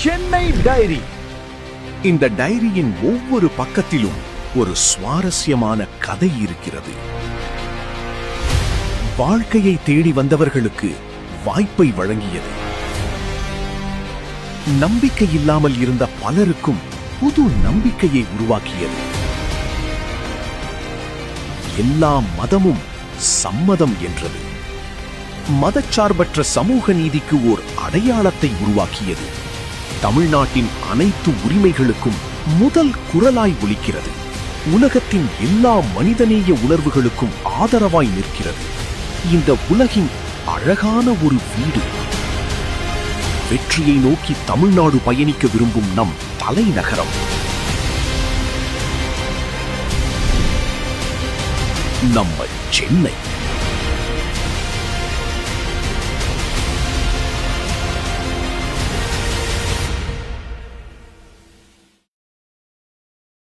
Chennai diary. இந்த டைரியின் ஒவ்வொரு பக்கத்திலும் ஒரு சுவாரஸ்யமான கதை இருக்கிறது. வாழ்க்கையை தேடி வந்தவர்களுக்கு வாய்ப்பை வழங்கியது. நம்பிக்கை இல்லாமல் இருந்த பலருக்கும் புது நம்பிக்கையை உருவாக்கியது. எல்லா மதமும் சம்மதம் என்றது. மதச்சார்பற்ற சமூக நீதிக்கு ஓர் அடையாளத்தை உருவாக்கியது. தமிழ்நாட்டின் அனைத்து உரிமைகளுக்கும் முதல் குரலாய் ஒலிக்கிறது. உலகத்தின் எல்லா மனிதநேய உணர்வுகளுக்கும் ஆதரவாய் நிற்கிறது. இந்த உலகின் அழகான ஒரு வீடு. வெற்றியை நோக்கி தமிழ்நாடு பயணிக்க விரும்பும் நம் தலைநகரம். நம்ம சென்னை.